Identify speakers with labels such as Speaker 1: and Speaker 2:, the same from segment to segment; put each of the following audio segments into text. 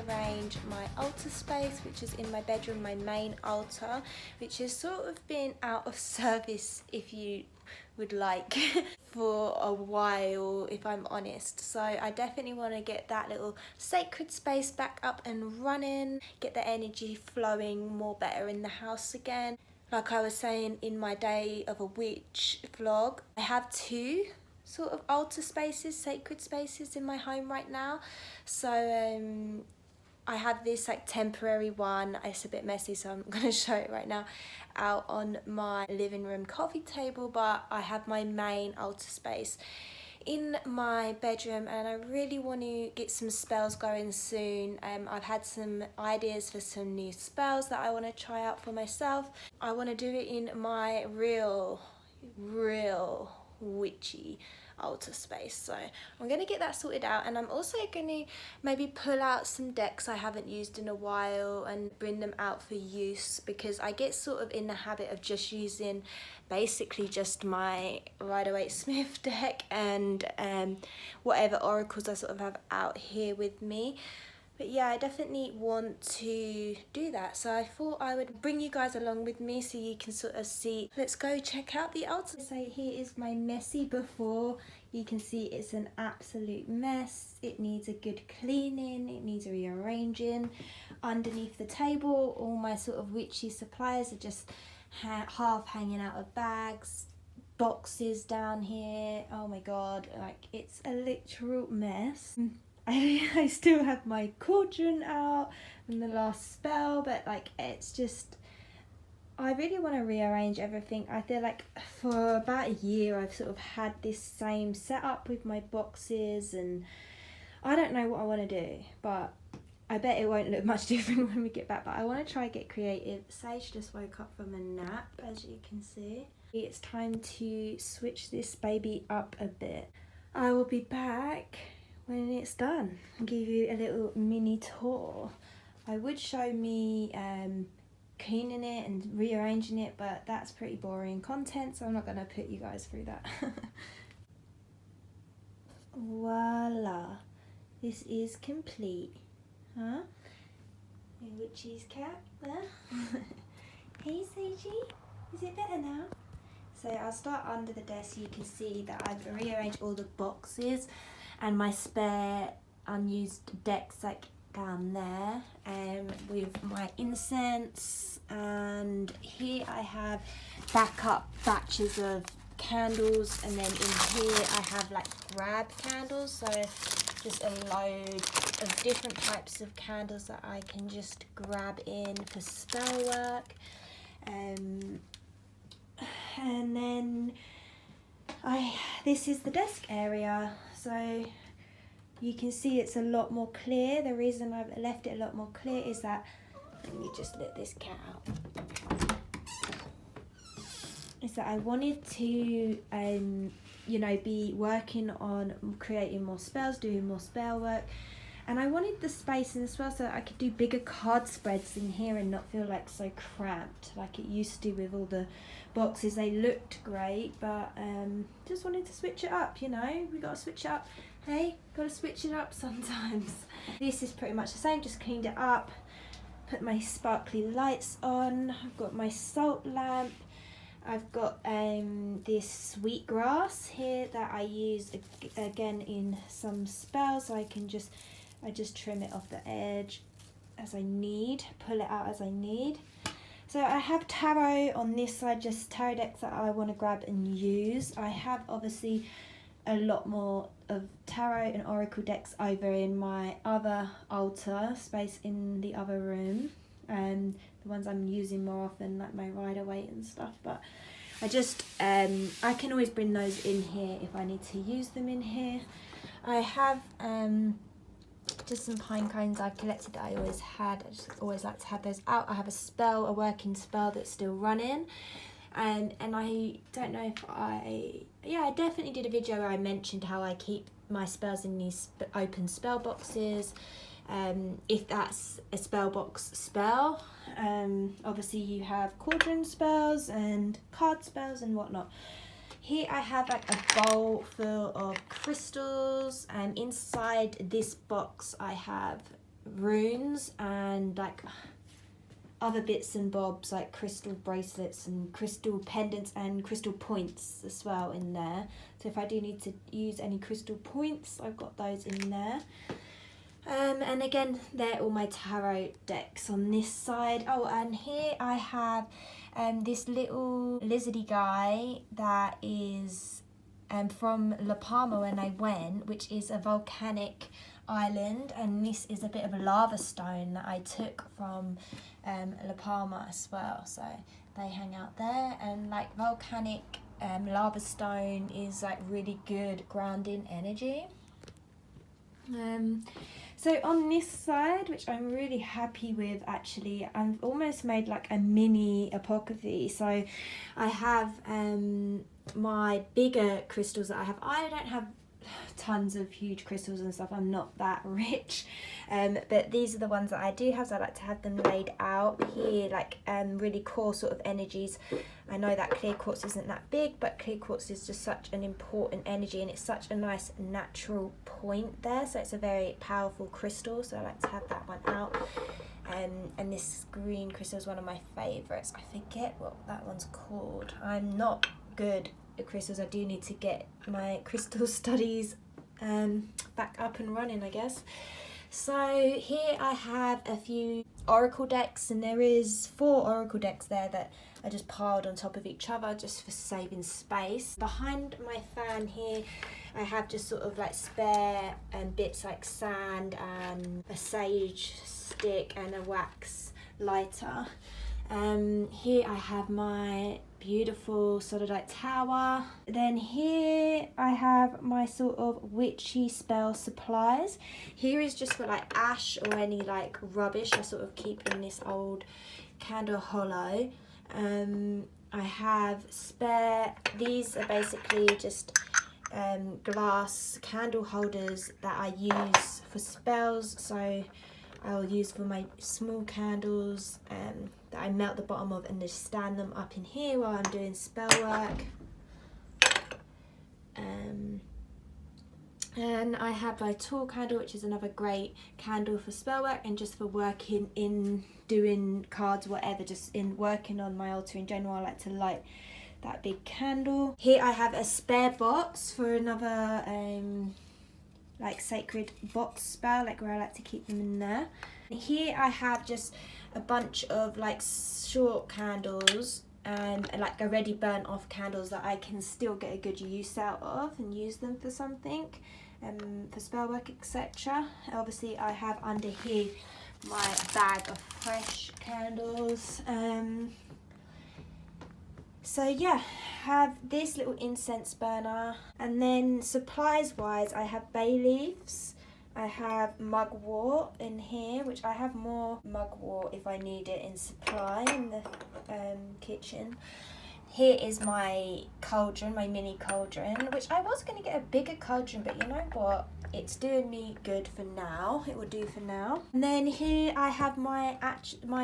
Speaker 1: rearrange my altar space, which is in my bedroom, my main altar, which has sort of been out of service, if you would like, for a while, if I'm honest. So I definitely want to get that little sacred space back up and running, get the energy flowing more better in the house again. Like I was saying in my Day of a Witch vlog, I have two sort of altar spaces, sacred spaces in my home right now. So I have this like temporary one. It's a bit messy, so I'm not going to show it right now, out on my living room coffee table, but I have my main altar space in my bedroom, and I really want to get some spells going soon. I've had some ideas for some new spells that I want to try out for myself. I want to do it in my real witchy altar space, so I'm going to get that sorted out. And I'm also going to maybe pull out some decks I haven't used in a while and bring them out for use, because I get sort of in the habit of just using basically just my Rider-Waite-Smith deck and whatever oracles I sort of have out here with me. But yeah, I definitely want to do that. So I thought I would bring you guys along with me so you can sort of see. Let's go check out the altar. So here is my messy before. You can see it's an absolute mess. It needs a good cleaning. It needs rearranging. Underneath the table, all my sort of witchy supplies are just half hanging out of bags. Boxes down here. Oh my god, like it's a literal mess. I still have my cauldron out from the last spell, but like it's just, I really want to rearrange everything. I feel like for about a year I've sort of had this same setup with my boxes, and I don't know what I want to do, but I bet it won't look much different when we get back. But I want to try and get creative. Sage just woke up from a nap, as you can see. It's time to switch this baby up a bit. I will be back when it's done and give you a little mini tour. I would show me cleaning it and rearranging it, but that's pretty boring content, so I'm not going to put you guys through that. Voila, this is complete. Huh? My witchy's cat there. Hey Sagey, is it better now? So I'll start under the desk so you can see that I've rearranged all the boxes and my spare unused decks like down there, with my incense, and here I have backup batches of candles, and then in here I have like grab candles, so just a load of different types of candles that I can just grab in for spell work. And then this is the desk area, so you can see it's a lot more clear. The reason I've left it a lot more clear is that, let me just let this cat out, is that I wanted to you know, be working on creating more spells, doing more spell work, and I wanted the space in the spell so that I could do bigger card spreads in here and not feel like so cramped like it used to with all the boxes. They looked great, but just wanted to switch it up, you know, we gotta switch it up. Hey, gotta switch it up sometimes. This is pretty much the same, just cleaned it up, put my sparkly lights on. I've got my salt lamp. I've got this sweet grass here that I use again in some spells, so I just trim it off the edge as I need, pull it out as I need. So I have tarot on this side, just tarot decks that I want to grab and use. I have obviously a lot more of tarot and oracle decks over in my other altar space in the other room, the ones I'm using more often, like my Rider-Waite and stuff, but I just I can always bring those in here if I need to use them in here. I have just some pine cones I've collected that I always had. I just always like to have those out. I have a working spell that's still running, and I don't know if I definitely did a video where I mentioned how I keep my spells in these open spell boxes, if that's a spell box spell. Obviously you have cauldron spells and card spells and whatnot. Here I have like a bowl full of crystals, and inside this box I have runes and like other bits and bobs like crystal bracelets and crystal pendants and crystal points as well in there. So if I do need to use any crystal points, I've got those in there. And again, they're all my tarot decks on this side. Oh, and here I have this little lizardy guy that is from La Palma when I went, which is a volcanic island, and this is a bit of a lava stone that I took from La Palma as well. So they hang out there, and like volcanic lava stone is like really good grounding energy. So on this side, which I'm really happy with actually, I've almost made like a mini apocryphy. So I have my bigger crystals that I have. I don't have tons of huge crystals and stuff, I'm not that rich, but these are the ones that I do have, so I like to have them laid out here, like really core sort of energies. I know that clear quartz isn't that big, but clear quartz is just such an important energy, and it's such a nice natural point there, so it's a very powerful crystal, so I like to have that one out. And this green crystal is one of my favourites. I forget what that one's called. I'm not good at crystals. I do need to get my crystal studies back up and running, I guess. So here I have a few oracle decks, and there is 4 oracle decks there that are just piled on top of each other just for saving space. Behind my fan here I have just sort of like spare bits like sand and a sage stick and a wax lighter. Here I have my beautiful sodalite tower. Then here I have my sort of witchy spell supplies. Here is just for like ash or any like rubbish I sort of keep in this old candle hollow. I have spare, these are basically just glass candle holders that I use for spells, so I'll use for my small candles that I melt the bottom of and just stand them up in here while I'm doing spell work. And I have my tall candle, which is another great candle for spell work and just for working in doing cards, whatever, just in working on my altar in general. I like to light that big candle. Here I have a spare box for another like sacred box spell, like where I like to keep them in there. And here I have just a bunch of like short candles and like already burnt off candles that I can still get a good use out of and use them for something, for spell work, etc. Obviously I have under here my bag of fresh candles. So yeah, have this little incense burner, and then supplies wise I have bay leaves, I have mugwort in here, which I have more mugwort if I need it in supply in the kitchen. Here is my cauldron, my mini cauldron, which I was going to get a bigger cauldron, but you know what, it's doing me good for now, it will do for now. And then here I have my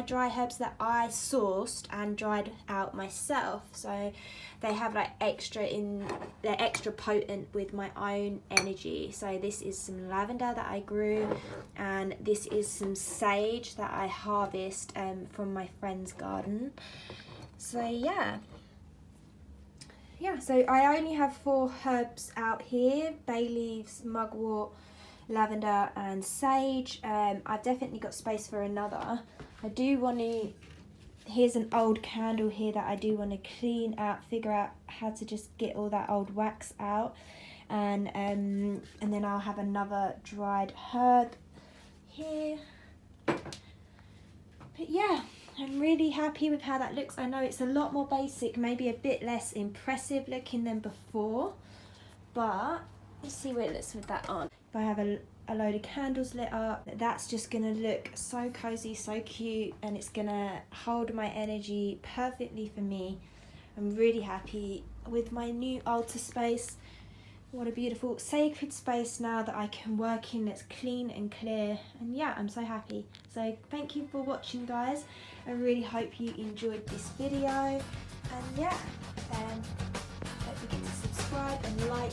Speaker 1: dry herbs that I sourced and dried out myself, so they have like they're extra potent with my own energy. So this is some lavender that I grew, and this is some sage that I harvest from my friend's garden. So yeah, so I only have 4 herbs out here: bay leaves, mugwort, lavender and sage. I've definitely got space for another. I do want to, here's an old candle here that I do want to clean out, figure out how to just get all that old wax out, and then I'll have another dried herb here. But yeah, I'm really happy with how that looks. I know it's a lot more basic, maybe a bit less impressive looking than before, but let's see what it looks with that on. If I have a load of candles lit up, that's just gonna look so cozy, so cute, and it's gonna hold my energy perfectly for me. I'm really happy with my new altar space. What a beautiful sacred space now that I can work in, that's clean and clear, and yeah, I'm so happy. So thank you for watching, guys. I really hope you enjoyed this video, and yeah, don't forget to subscribe and like